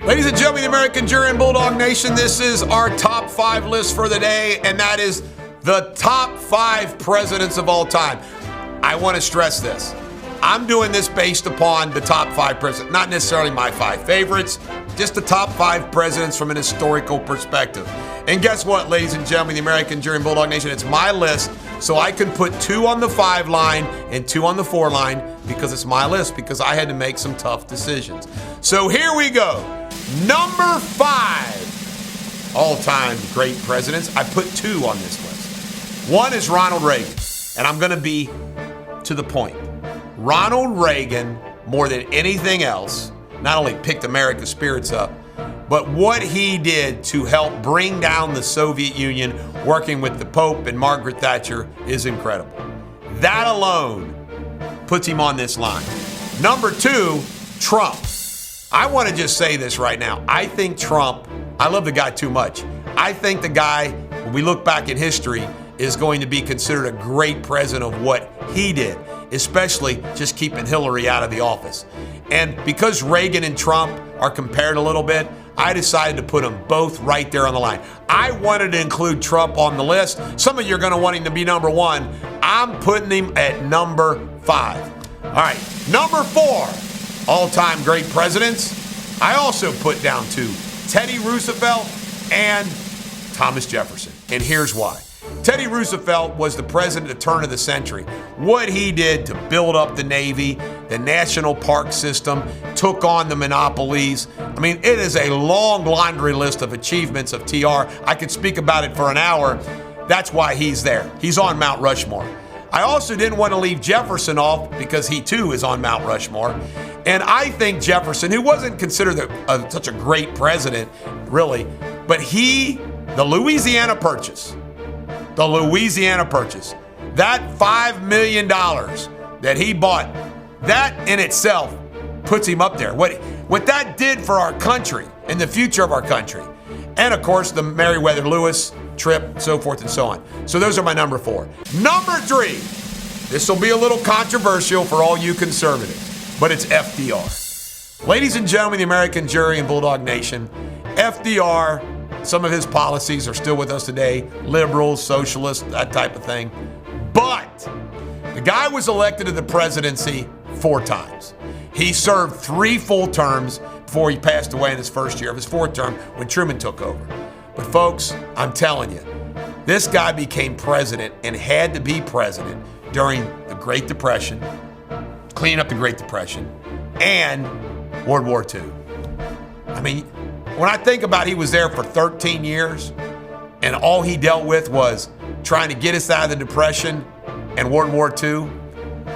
Ladies and gentlemen, the American jury and Bulldog Nation, this is our top 5 list for the day, and that is the top 5 presidents of all time. I want to stress this. I'm doing this based upon the top 5 presidents, not necessarily my 5 favorites, just the top 5 presidents from an historical perspective. And guess what, ladies and gentlemen, the American jury and Bulldog Nation, it's my list, so I can put 2 on the 5 line and 2 on the 4 line because it's my list, because I had to make some tough decisions. So here we go. Number 5 all-time great presidents. I put 2 on this list. One is Ronald Reagan, and I'm going to be to the point. Ronald Reagan, more than anything else, not only picked America's spirits up, but what he did to help bring down the Soviet Union, working with the Pope and Margaret Thatcher, is incredible. That alone puts him on this line. Number 2, Trump. I want to just say this right now. I think Trump, I love the guy too much. I think the guy, when we look back in history, is going to be considered a great president of what he did, especially just keeping Hillary out of the office. And because Reagan and Trump are compared a little bit, I decided to put them both right there on the line. I wanted to include Trump on the list. Some of you are going to want him to be number 1. I'm putting him at number 5. All right, number 4, all-time great presidents. I also put down 2, Teddy Roosevelt and Thomas Jefferson. And here's why. Teddy Roosevelt was the president at the turn of the century. What he did to build up the Navy, the national park system, took on the monopolies. I mean, it is a long laundry list of achievements of TR. I could speak about it for an hour. That's why he's there. He's on Mount Rushmore. I also didn't want to leave Jefferson off because he too is on Mount Rushmore. And I think Jefferson, who wasn't considered such a great president, really, but the Louisiana Purchase, that $5 million that he bought, that in itself puts him up there. What that did for our country and the future of our country. And of course, the Meriwether Lewis trip, so forth and so on. So those are my number 4. Number 3, this will be a little controversial for all you conservatives, but it's FDR. Ladies and gentlemen, the American jury and Bulldog Nation, FDR, some of his policies are still with us today, liberals, socialists, that type of thing. But the guy was elected to the presidency 4 times. He served 3 full terms before he passed away in his first year of his 4th term when Truman took over. But folks, I'm telling you, this guy became president and had to be president during the Great Depression, cleaning up the Great Depression, and World War II. I mean, when I think about it, he was there for 13 years, and all he dealt with was trying to get us out of the Depression and World War II.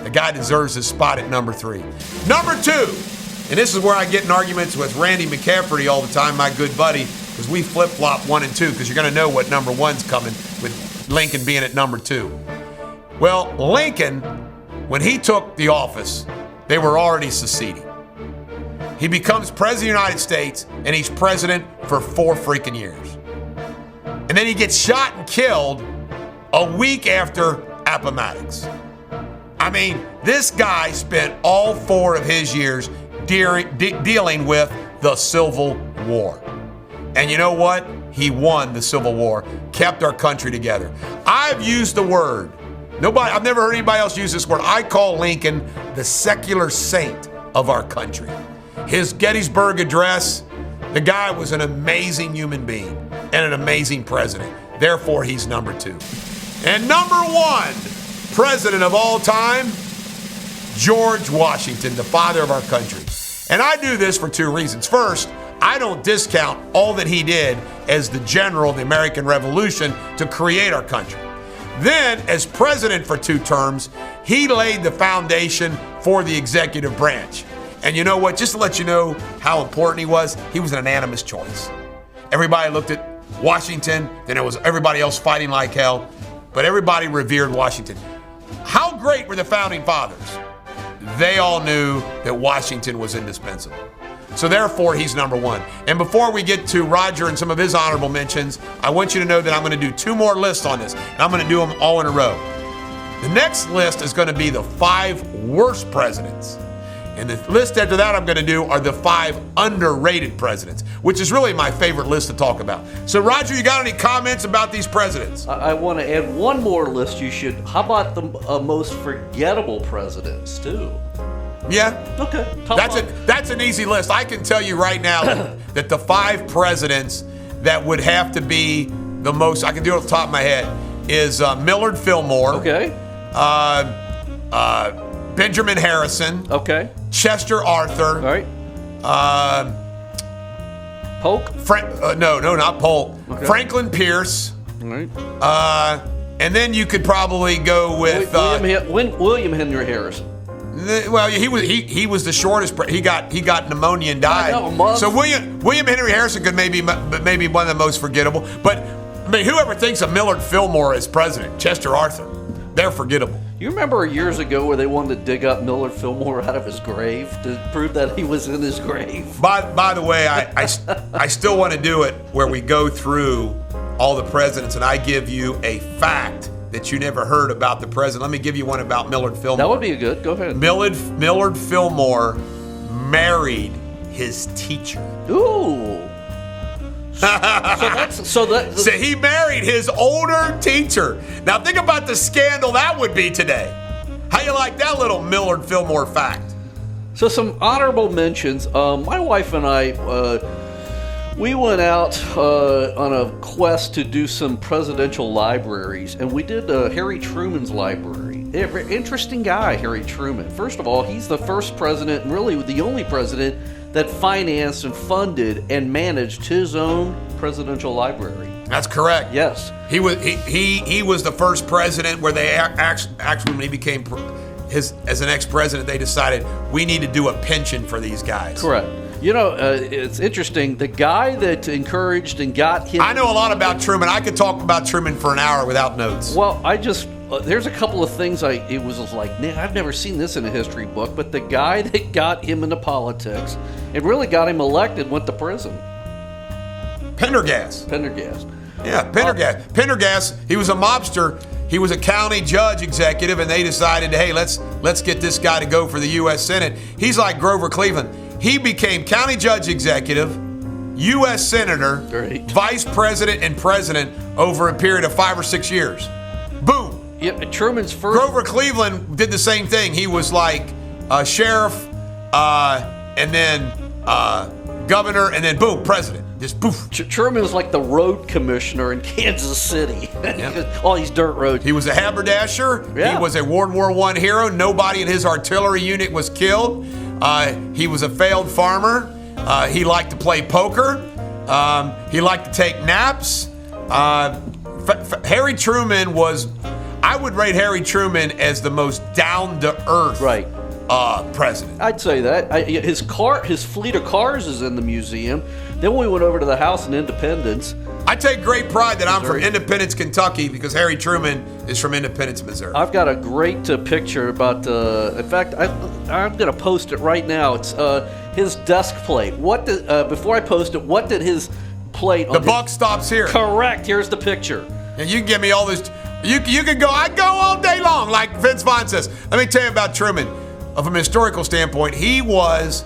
The guy deserves his spot at number 3. Number 2, and this is where I get in arguments with Randy McCafferty all the time, my good buddy, because we flip-flop 1 and 2, because you're going to know what number 1's coming with Lincoln being at number 2. Well, Lincoln, when he took the office, they were already seceding. He becomes president of the United States, and he's president for 4 freaking years. And then he gets shot and killed a week after Appomattox. I mean, this guy spent all 4 of his years dealing with the Civil War. And you know what? He won the Civil War, kept our country together. I've used the word. I've never heard anybody else use this word. I call Lincoln the secular saint of our country. His Gettysburg Address, the guy was an amazing human being and an amazing president. Therefore, he's number 2. And number 1, president of all time, George Washington, the father of our country. And I do this for 2 reasons. First, I don't discount all that he did as the general of the American Revolution to create our country. Then, as president for 2 terms, he laid the foundation for the executive branch. And you know what? Just to let you know how important he was an unanimous choice. Everybody looked at Washington, then it was everybody else fighting like hell, but everybody revered Washington. How great were the founding fathers? They all knew that Washington was indispensable. So therefore, he's number 1. And before we get to Roger and some of his honorable mentions, I want you to know that I'm going to do 2 more lists on this, and I'm going to do them all in a row. The next list is going to be the 5 worst presidents. And the list after that I'm going to do are the 5 underrated presidents, which is really my favorite list to talk about. So, Roger, you got any comments about these presidents? I want to add one more list. How about the most forgettable presidents, too? Yeah. Okay. That's an easy list. I can tell you right now that the 5 presidents that would have to be the most, I can do it off the top of my head, is Millard Fillmore. Okay. Benjamin Harrison. Okay. Chester Arthur. All right. Polk? No, not Polk. Okay. Franklin Pierce. All right. And then you could probably go with William Henry Harrison. Well, he was the shortest. He got pneumonia and died. I know, so William Henry Harrison could maybe one of the most forgettable. But I mean, whoever thinks of Millard Fillmore as president, Chester Arthur, they're forgettable. You remember years ago where they wanted to dig up Millard Fillmore out of his grave to prove that he was in his grave? By the way, I still want to do it where we go through all the presidents and I give you a fact that you never heard about the president. Let me give you one about Millard Fillmore. That would be good. Go ahead. Millard Fillmore married his teacher. Ooh. So he married his older teacher. Now think about the scandal that would be today. How you like that little Millard Fillmore fact? So some honorable mentions. My wife and I, we went out on a quest to do some presidential libraries, and we did Harry Truman's library. Interesting guy, Harry Truman. First of all, he's the first president, and really the only president, that financed and funded and managed his own presidential library. That's correct. Yes. He was the first president where they actually when he became as an ex-president, they decided we need to do a pension for these guys. Correct. You know, it's interesting. The guy that encouraged and got him. I know a lot about Truman. I could talk about Truman for an hour without notes. Well, there's a couple of things it was like, man, I've never seen this in a history book, but the guy that got him into politics and really got him elected went to prison. Pendergast. Yeah, Pendergast, he was a mobster. He was a county judge executive, and they decided, hey, let's get this guy to go for the U.S. Senate. He's like Grover Cleveland. He became county judge executive, U.S. senator, Great. vice president, and president over a period of 5 or 6 years. Boom. Yeah, Truman's first. Grover Cleveland did the same thing. He was like sheriff, and then governor, and then boom, president. Just poof. Truman was like the road commissioner in Kansas City. Yep. All these dirt roads. He was a haberdasher. Yeah. He was a World War I hero. Nobody in his artillery unit was killed. He was a failed farmer. He liked to play poker. He liked to take naps. Harry Truman I would rate Harry Truman as the most down-to-earth president. I'd say that. His fleet of cars is in the museum. Then we went over to the house in Independence. I take great pride that I'm from Independence, Kentucky, because Harry Truman is from Independence, Missouri. I've got a great picture about, in fact, I'm going to post it right now. It's his desk plate. Before I post it, what did his plate on The buck stops here. Correct. Here's the picture. And you can give me all this. You can go. I go all day long, like Vince Vaughn says. Let me tell you about Truman. From a historical standpoint, when he was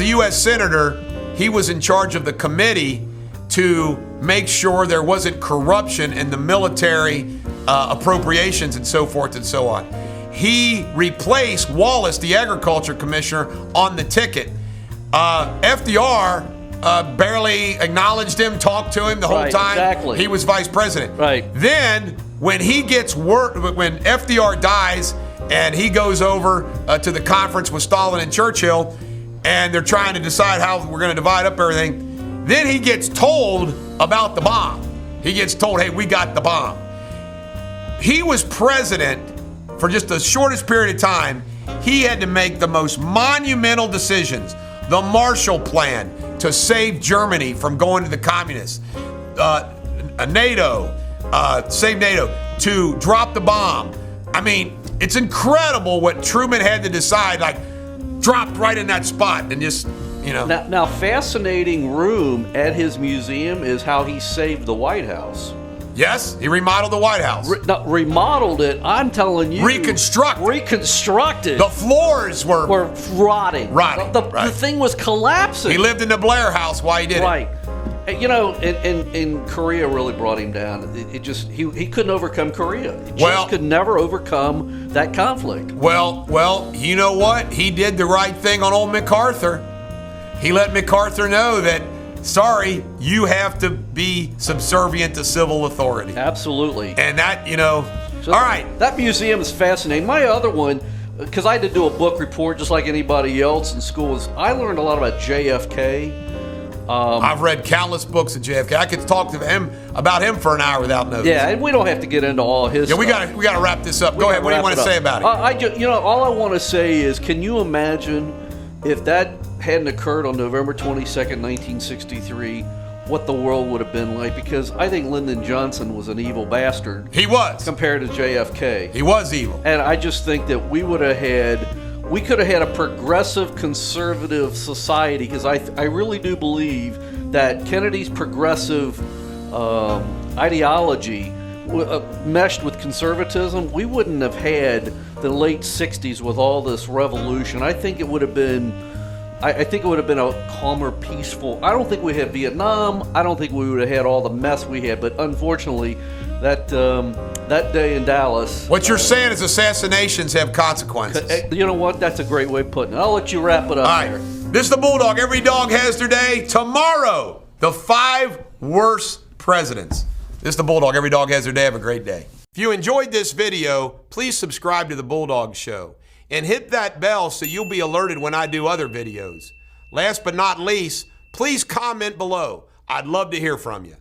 a U.S. senator, he was in charge of the committee to make sure there wasn't corruption in the military appropriations and so forth and so on. He replaced Wallace, the agriculture commissioner, on the ticket. FDR barely acknowledged him, talked to him the whole time. Exactly. He was vice president. Right. Then when when FDR dies and he goes over to the conference with Stalin and Churchill, and they're trying to decide how we're going to divide up everything, then he gets told about the bomb. He gets told, hey, we got the bomb. He was president for just the shortest period of time. He had to make the most monumental decisions. The Marshall Plan to save Germany from going to the communists. NATO, save NATO, to drop the bomb. I mean, it's incredible what Truman had to decide, like, dropped right in that spot and just, Now, fascinating room at his museum is how he saved the White House. Yes, he remodeled the White House. Not remodeled it. I'm telling you. Reconstructed. The floors were rotting. The right. thing was collapsing. He lived in the Blair House while he did it. Right. You know, in Korea really brought him down. He couldn't overcome Korea. He just could never overcome that conflict. Well, you know what? He did the right thing on old MacArthur. He let MacArthur know that, sorry, you have to be subservient to civil authority. Absolutely. And that, all right. That museum is fascinating. My other one, because I had to do a book report just like anybody else in school, is I learned a lot about JFK. I've read countless books of JFK. I could talk to him about him for an hour without notice. Yeah, and we don't have to get into all his stuff. We got to wrap this up. Go ahead. What do you want to say about it? All I want to say is, can you imagine if that hadn't occurred on November 22nd, 1963, what the world would have been like? Because I think Lyndon Johnson was an evil bastard. He was. Compared to JFK. He was evil. And I just think that we could have had a progressive conservative society, because I really do believe that Kennedy's progressive ideology meshed with conservatism. We wouldn't have had the late 60s with all this revolution. I think it would have been a calmer, peaceful. I don't think we had Vietnam. I don't think we would have had all the mess we had. But unfortunately, that day in Dallas. What you're saying is assassinations have consequences. You know what? That's a great way of putting it. I'll let you wrap it up. All right. This is the Bulldog. Every dog has their day. Tomorrow, the 5 worst presidents. This is the Bulldog. Every dog has their day. Have a great day. If you enjoyed this video, please subscribe to the Bulldog Show and hit that bell so you'll be alerted when I do other videos. Last but not least, please comment below. I'd love to hear from you.